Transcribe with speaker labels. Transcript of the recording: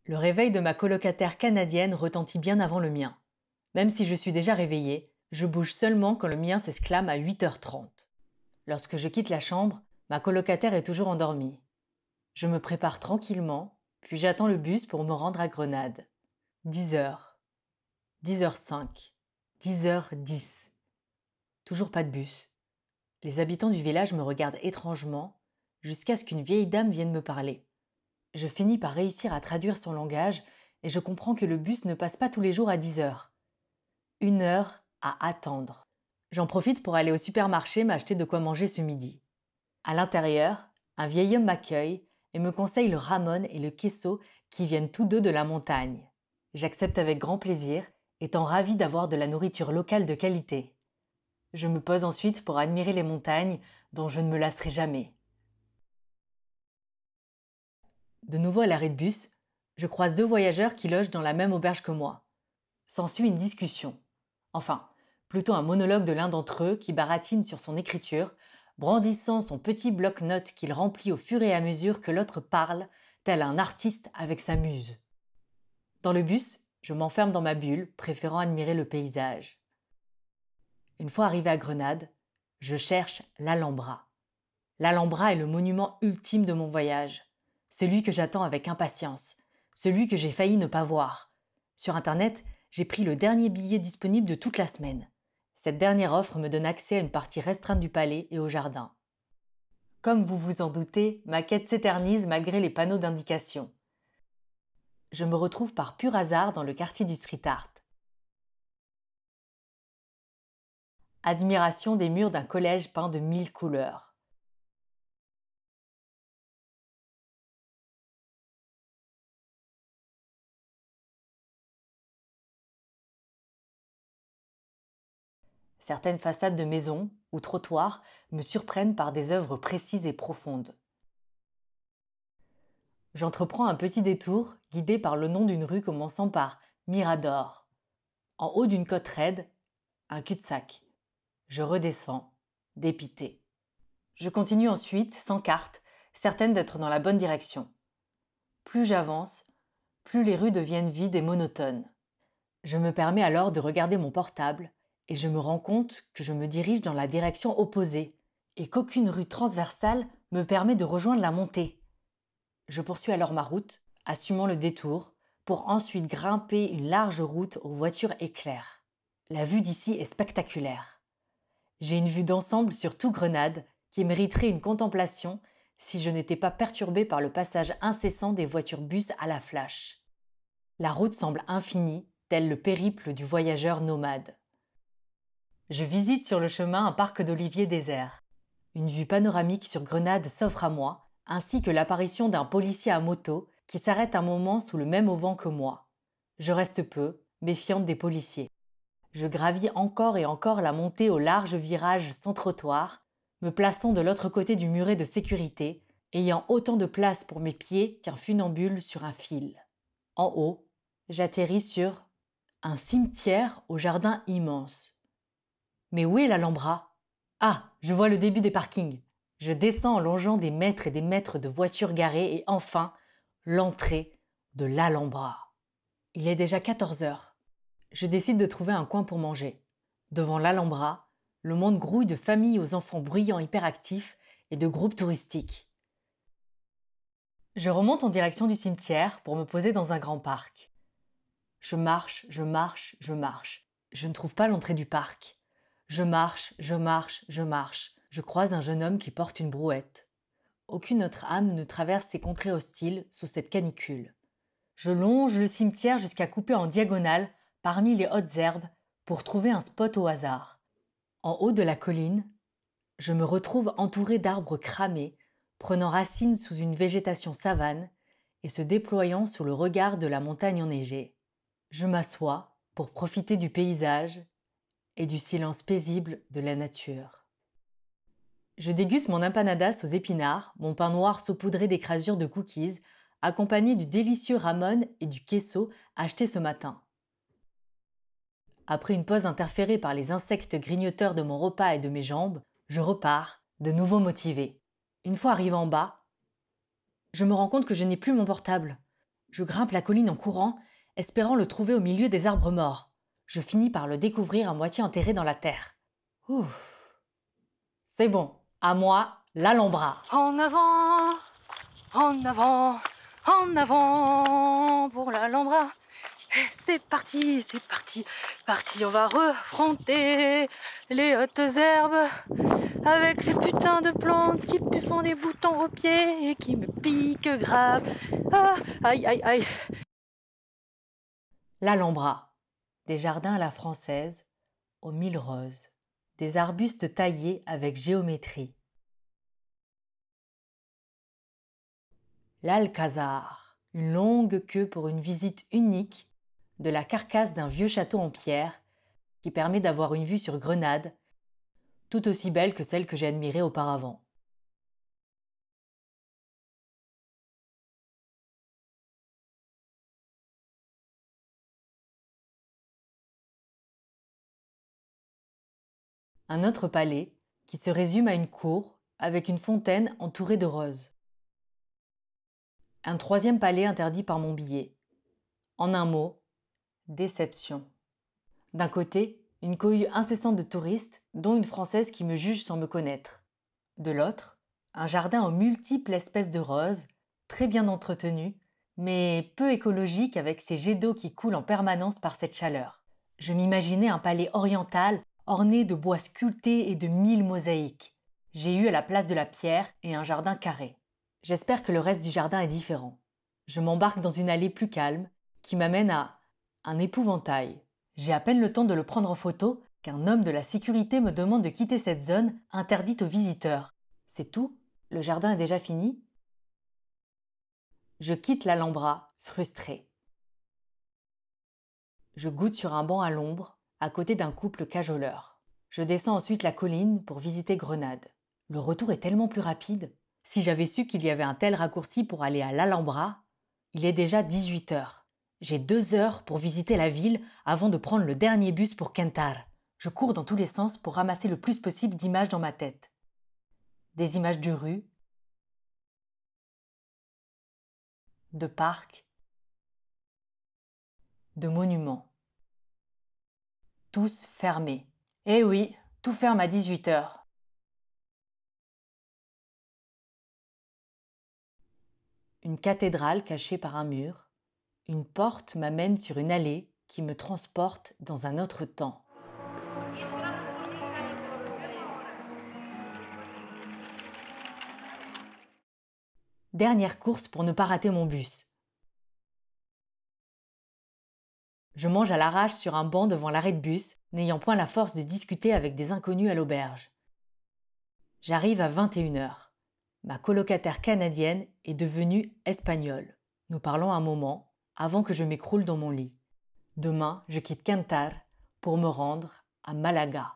Speaker 1: Le réveil de ma colocataire canadienne retentit bien avant le mien. Même si je suis déjà réveillée, je bouge seulement quand le mien s'exclame à 8h30. Lorsque je quitte la chambre, ma colocataire est toujours endormie. Je me prépare tranquillement, puis j'attends le bus pour me rendre à Grenade. 10h, 10h05, 10h10. Toujours pas de bus. Les habitants du village me regardent étrangement, jusqu'à ce qu'une vieille dame vienne me parler. Je finis par réussir à traduire son langage et je comprends que le bus ne passe pas tous les jours à 10h. 1 heure à attendre. J'en profite pour aller au supermarché m'acheter de quoi manger ce midi. À l'intérieur, un vieil homme m'accueille et me conseille le ramon et le queso qui viennent tous deux de la montagne. J'accepte avec grand plaisir, étant ravie d'avoir de la nourriture locale de qualité. Je me pose ensuite pour admirer les montagnes dont je ne me lasserai jamais. De nouveau à l'arrêt de bus, je croise deux voyageurs qui logent dans la même auberge que moi. S'ensuit une discussion. Enfin, plutôt un monologue de l'un d'entre eux qui baratine sur son écriture, brandissant son petit bloc-notes qu'il remplit au fur et à mesure que l'autre parle, tel un artiste avec sa muse. Dans le bus, je m'enferme dans ma bulle, préférant admirer le paysage. Une fois arrivé à Grenade, je cherche l'Alhambra. L'Alhambra est le monument ultime de mon voyage, celui que j'attends avec impatience, celui que j'ai failli ne pas voir. Sur Internet, j'ai pris le dernier billet disponible de toute la semaine. Cette dernière offre me donne accès à une partie restreinte du palais et au jardin. Comme vous vous en doutez, ma quête s'éternise malgré les panneaux d'indication. Je me retrouve par pur hasard dans le quartier du street art. Admiration des murs d'un collège peint de 1000 couleurs. Certaines façades de maisons ou trottoirs me surprennent par des œuvres précises et profondes. J'entreprends un petit détour guidé par le nom d'une rue commençant par Mirador. En haut d'une côte raide, un cul-de-sac. Je redescends, dépité. Je continue ensuite, sans carte, certaine d'être dans la bonne direction. Plus j'avance, plus les rues deviennent vides et monotones. Je me permets alors de regarder mon portable et je me rends compte que je me dirige dans la direction opposée et qu'aucune rue transversale me permet de rejoindre la montée. Je poursuis alors ma route, assumant le détour, pour ensuite grimper une large route aux voitures éclairs. La vue d'ici est spectaculaire. J'ai une vue d'ensemble sur tout Grenade qui mériterait une contemplation si je n'étais pas perturbée par le passage incessant des voitures-bus à la flash. La route semble infinie, tel le périple du voyageur nomade. Je visite sur le chemin un parc d'oliviers désert. Une vue panoramique sur Grenade s'offre à moi, ainsi que l'apparition d'un policier à moto qui s'arrête un moment sous le même auvent que moi. Je reste peu, méfiante des policiers. Je gravis encore et encore la montée au large virage sans trottoir, me plaçant de l'autre côté du muret de sécurité, ayant autant de place pour mes pieds qu'un funambule sur un fil. En haut, j'atterris sur un cimetière au jardin immense. Mais où est l'Alhambra ? Ah, je vois le début des parkings. Je descends en longeant des mètres et des mètres de voitures garées et enfin, l'entrée de l'Alhambra. Il est déjà 14h. Je décide de trouver un coin pour manger. Devant l'Alhambra, le monde grouille de familles aux enfants bruyants hyperactifs et de groupes touristiques. Je remonte en direction du cimetière pour me poser dans un grand parc. Je marche, je marche, je marche. Je ne trouve pas l'entrée du parc. Je marche, je marche, je marche. Je croise un jeune homme qui porte une brouette. Aucune autre âme ne traverse ces contrées hostiles sous cette canicule. Je longe le cimetière jusqu'à couper en diagonale parmi les hautes herbes pour trouver un spot au hasard. En haut de la colline, je me retrouve entouré d'arbres cramés, prenant racine sous une végétation savane et se déployant sous le regard de la montagne enneigée. Je m'assois pour profiter du paysage et du silence paisible de la nature. Je déguste mon empanadas aux épinards, mon pain noir saupoudré d'écrasures de cookies, accompagné du délicieux ramon et du queso acheté ce matin. Après une pause interférée par les insectes grignoteurs de mon repas et de mes jambes, je repars, de nouveau motivé. Une fois arrivé en bas, je me rends compte que je n'ai plus mon portable. Je grimpe la colline en courant, espérant le trouver au milieu des arbres morts. Je finis par le découvrir à moitié enterré dans la terre. Ouf. C'est bon, à moi, l'Alhambra.
Speaker 2: En avant, en avant pour l'Alhambra. C'est parti, parti, on va refronter les hautes herbes avec ces putains de plantes qui me font des boutons aux pieds et qui me piquent grave. Ah, aïe, aïe, aïe.
Speaker 1: L'Alhambra, des jardins à la française, aux mille roses, des arbustes taillés avec géométrie. L'Alcazar, une longue queue pour une visite unique de la carcasse d'un vieux château en pierre qui permet d'avoir une vue sur Grenade, tout aussi belle que celle que j'ai admirée auparavant. Un autre palais qui se résume à une cour avec une fontaine entourée de roses. Un troisième palais interdit par mon billet. En un mot, déception. D'un côté, une cohue incessante de touristes, dont une Française qui me juge sans me connaître. De l'autre, un jardin aux multiples espèces de roses, très bien entretenu, mais peu écologique avec ses jets d'eau qui coulent en permanence par cette chaleur. Je m'imaginais un palais oriental orné de bois sculptés et de 1000 mosaïques. J'ai eu à la place de la pierre et un jardin carré. J'espère que le reste du jardin est différent. Je m'embarque dans une allée plus calme qui m'amène à un épouvantail. J'ai à peine le temps de le prendre en photo qu'un homme de la sécurité me demande de quitter cette zone interdite aux visiteurs. C'est tout? Le jardin est déjà fini? Je quitte l'Alhambra, frustré. Je goûte sur un banc à l'ombre, à côté d'un couple cajoleur. Je descends ensuite la colline pour visiter Grenade. Le retour est tellement plus rapide. Si j'avais su qu'il y avait un tel raccourci pour aller à l'Alhambra, il est déjà 18 heures. J'ai 2 heures pour visiter la ville avant de prendre le dernier bus pour Kentar. Je cours dans tous les sens pour ramasser le plus possible d'images dans ma tête. Des images de rue, de parcs, de monuments. Tous fermés. Eh oui, tout ferme à 18 heures. Une cathédrale cachée par un mur. Une porte m'amène sur une allée qui me transporte dans un autre temps. Dernière course pour ne pas rater mon bus. Je mange à l'arrache sur un banc devant l'arrêt de bus, n'ayant point la force de discuter avec des inconnus à l'auberge. J'arrive à 21 heures. Ma colocataire canadienne est devenue espagnole. Nous parlons un moment avant que je m'écroule dans mon lit. Demain, je quitte Cantar pour me rendre à Malaga.